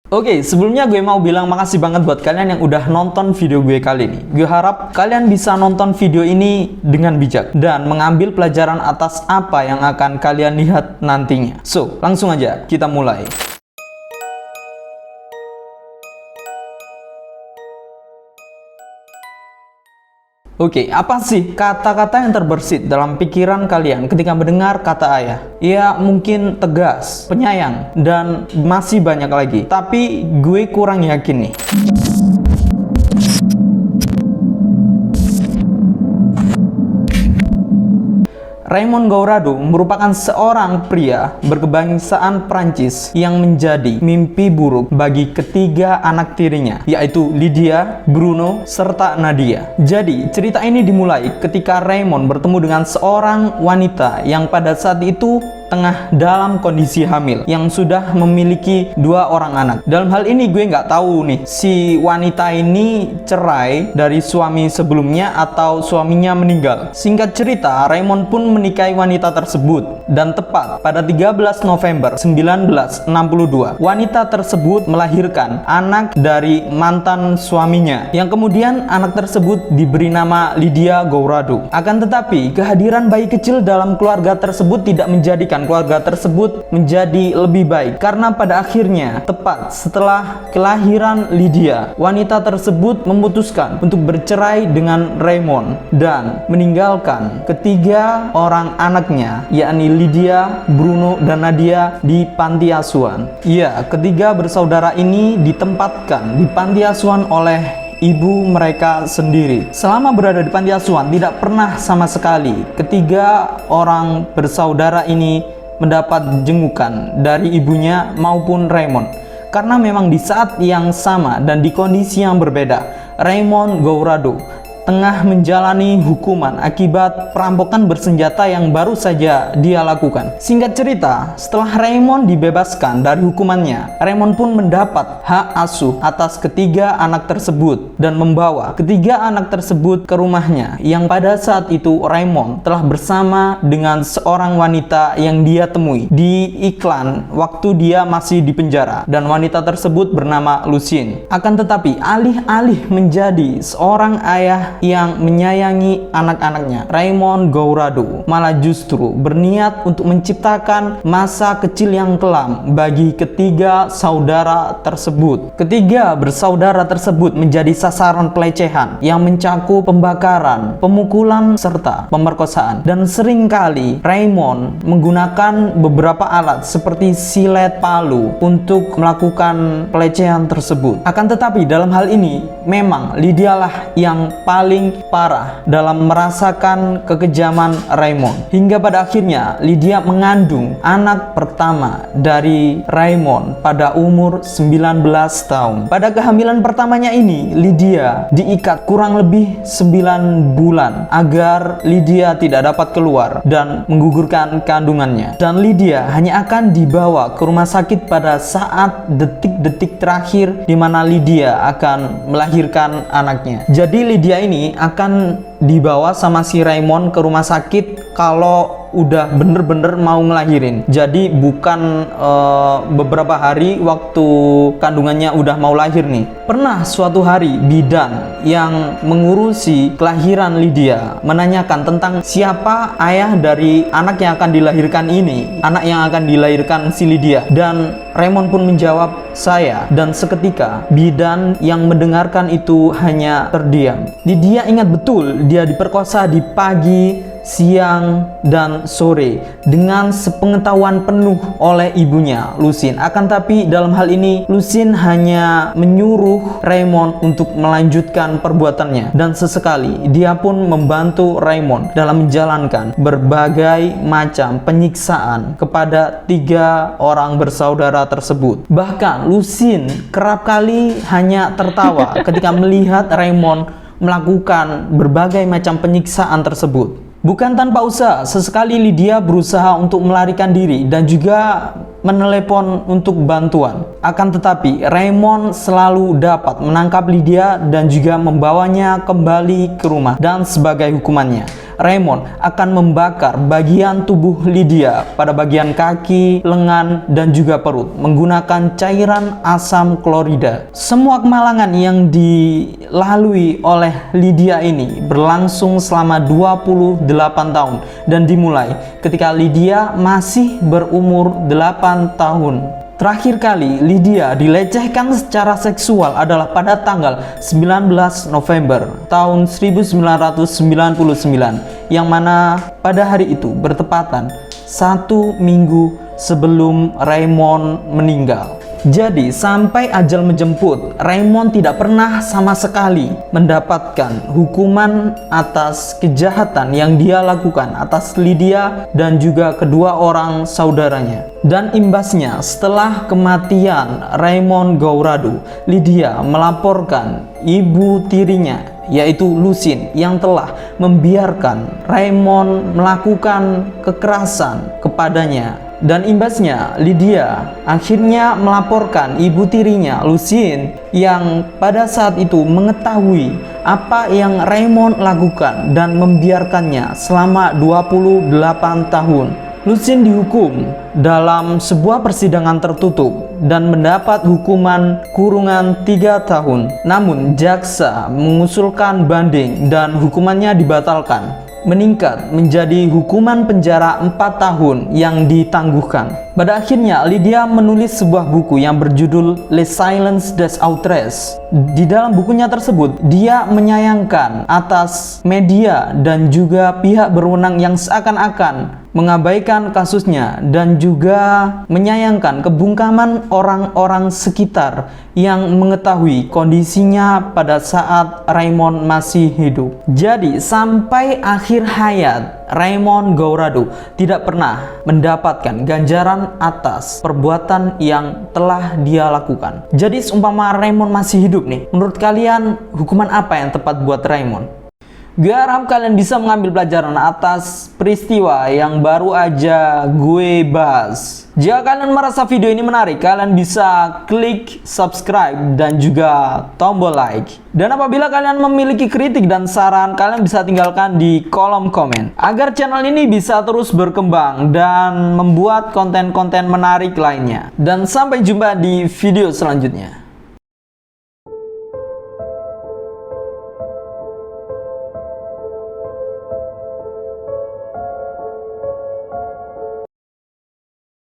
Oke, sebelumnya gue mau bilang makasih banget buat kalian yang udah nonton video gue kali ini. Gue harap kalian bisa nonton video ini dengan bijak dan mengambil pelajaran atas apa yang akan kalian lihat nantinya. So, langsung aja kita mulai. Oke, apa sih kata-kata yang terbersit dalam pikiran kalian ketika mendengar kata ayah? Ya, mungkin tegas, penyayang, dan masih banyak lagi. Tapi gue kurang yakin nih. Raymond Gaurado merupakan seorang pria berkebangsaan Prancis yang menjadi mimpi buruk bagi ketiga anak tirinya, yaitu Lydia, Bruno, serta Nadia. Jadi, cerita ini dimulai ketika Raymond bertemu dengan seorang wanita yang pada saat itu tengah dalam kondisi hamil yang sudah memiliki 2 orang anak. Dalam hal ini gue nggak tahu nih, si wanita ini cerai dari suami sebelumnya atau suaminya meninggal. Singkat cerita, Raymond pun menikahi wanita tersebut dan tepat pada 13 November 1962, wanita tersebut melahirkan anak dari mantan suaminya yang kemudian anak tersebut diberi nama Lydia Gaurado. Akan tetapi, kehadiran bayi kecil dalam keluarga tersebut tidak menjadikan keluarga tersebut menjadi lebih baik, karena pada akhirnya tepat setelah kelahiran Lydia, wanita tersebut memutuskan untuk bercerai dengan Raymond dan meninggalkan ketiga orang anaknya, yakni Lydia, Bruno, dan Nadia di panti asuhan. Iya, ketiga bersaudara ini ditempatkan di panti asuhan oleh ibu mereka sendiri. Selama berada di panti asuhan, tidak pernah sama sekali ketiga orang bersaudara ini mendapat jengukan dari ibunya maupun Raymond. Karena memang di saat yang sama dan di kondisi yang berbeda, Raymond Gaurado tengah menjalani hukuman akibat perampokan bersenjata yang baru saja dia lakukan. Singkat cerita, setelah Raymond dibebaskan dari hukumannya, Raymond pun mendapat hak asuh atas ketiga anak tersebut dan membawa ketiga anak tersebut ke rumahnya, yang pada saat itu Raymond telah bersama dengan seorang wanita yang dia temui di iklan waktu dia masih di penjara, dan wanita tersebut bernama Lucien. Akan tetapi, alih-alih menjadi seorang ayah yang menyayangi anak-anaknya, Raymond Gaurado malah justru berniat untuk menciptakan masa kecil yang kelam bagi ketiga saudara tersebut. Ketiga bersaudara tersebut menjadi sasaran pelecehan yang mencakup pembakaran, pemukulan, serta pemerkosaan. Dan seringkali Raymond menggunakan beberapa alat seperti silet, palu untuk melakukan pelecehan tersebut. Akan tetapi dalam hal ini memang Lydia lah yang paling parah dalam merasakan kekejaman Raymond, hingga pada akhirnya Lydia mengandung anak pertama dari Raymond pada umur 19 tahun. Pada kehamilan pertamanya ini, Lydia diikat kurang lebih 9 bulan agar Lydia tidak dapat keluar dan menggugurkan kandungannya, dan Lydia hanya akan dibawa ke rumah sakit pada saat detik-detik terakhir di mana Lydia akan melahirkan anaknya. Jadi Lydia ini akan dibawa sama si Raymond ke rumah sakit kalau udah bener-bener mau ngelahirin. Jadi bukan beberapa hari waktu kandungannya udah mau lahir nih. Pernah suatu hari bidan yang mengurusi kelahiran Lydia menanyakan tentang siapa ayah dari anak yang akan dilahirkan ini, anak yang akan dilahirkan si Lydia, dan Raymond pun menjawab, saya. Dan seketika bidan yang mendengarkan itu hanya terdiam. Lydia ingat betul dia diperkosa di pagi, siang, dan sore dengan sepengetahuan penuh oleh ibunya, Lucien. Akan tapi dalam hal ini Lucien hanya menyuruh Raymond untuk melanjutkan perbuatannya, dan sesekali dia pun membantu Raymond dalam menjalankan berbagai macam penyiksaan kepada 3 orang bersaudara tersebut. Bahkan Lucien kerap kali hanya tertawa ketika melihat Raymond melakukan berbagai macam penyiksaan tersebut. Bukan tanpa usaha, sesekali Lydia berusaha untuk melarikan diri dan juga menelepon untuk bantuan. Akan tetapi, Raymond selalu dapat menangkap Lydia dan juga membawanya kembali ke rumah. Dan sebagai hukumannya, Raymond akan membakar bagian tubuh Lydia pada bagian kaki, lengan, dan juga perut menggunakan cairan asam klorida. Semua kemalangan yang dilalui oleh Lydia ini berlangsung selama 28 tahun dan dimulai ketika Lydia masih berumur 8 tahun. Terakhir kali Lydia dilecehkan secara seksual adalah pada tanggal 19 November tahun 1999, yang mana pada hari itu bertepatan 1 minggu sebelum Raymond meninggal. Jadi sampai ajal menjemput, Raymond tidak pernah sama sekali mendapatkan hukuman atas kejahatan yang dia lakukan atas Lydia dan juga kedua orang saudaranya. Dan imbasnya, setelah kematian Raymond Gaurado, Lydia melaporkan ibu tirinya, yaitu Lucine, yang telah membiarkan Raymond melakukan kekerasan kepadanya. Dan imbasnya, Lydia akhirnya melaporkan ibu tirinya, Lucine, yang pada saat itu mengetahui apa yang Raymond lakukan dan membiarkannya selama 28 tahun. Lucine dihukum dalam sebuah persidangan tertutup dan mendapat hukuman kurungan 3 tahun. Namun, jaksa mengusulkan banding dan hukumannya dibatalkan, meningkat menjadi hukuman penjara 4 tahun yang ditangguhkan. Pada akhirnya, Lydia menulis sebuah buku yang berjudul Le Silence des Autres. Di dalam bukunya tersebut, dia menyayangkan atas media dan juga pihak berwenang yang seakan-akan mengabaikan kasusnya dan juga menyayangkan kebungkaman orang-orang sekitar yang mengetahui kondisinya pada saat Raymond masih hidup. Jadi sampai akhir hayat, Raymond Gaurado tidak pernah mendapatkan ganjaran atas perbuatan yang telah dia lakukan. Jadi seumpama Raymond masih hidup nih, menurut kalian hukuman apa yang tepat buat Raymond? Gue harap kalian bisa mengambil pelajaran atas peristiwa yang baru aja gue bahas. Jika kalian merasa video ini menarik, kalian bisa klik subscribe dan juga tombol like. Dan apabila kalian memiliki kritik dan saran, kalian bisa tinggalkan di kolom komen, agar channel ini bisa terus berkembang dan membuat konten-konten menarik lainnya. Dan sampai jumpa di video selanjutnya.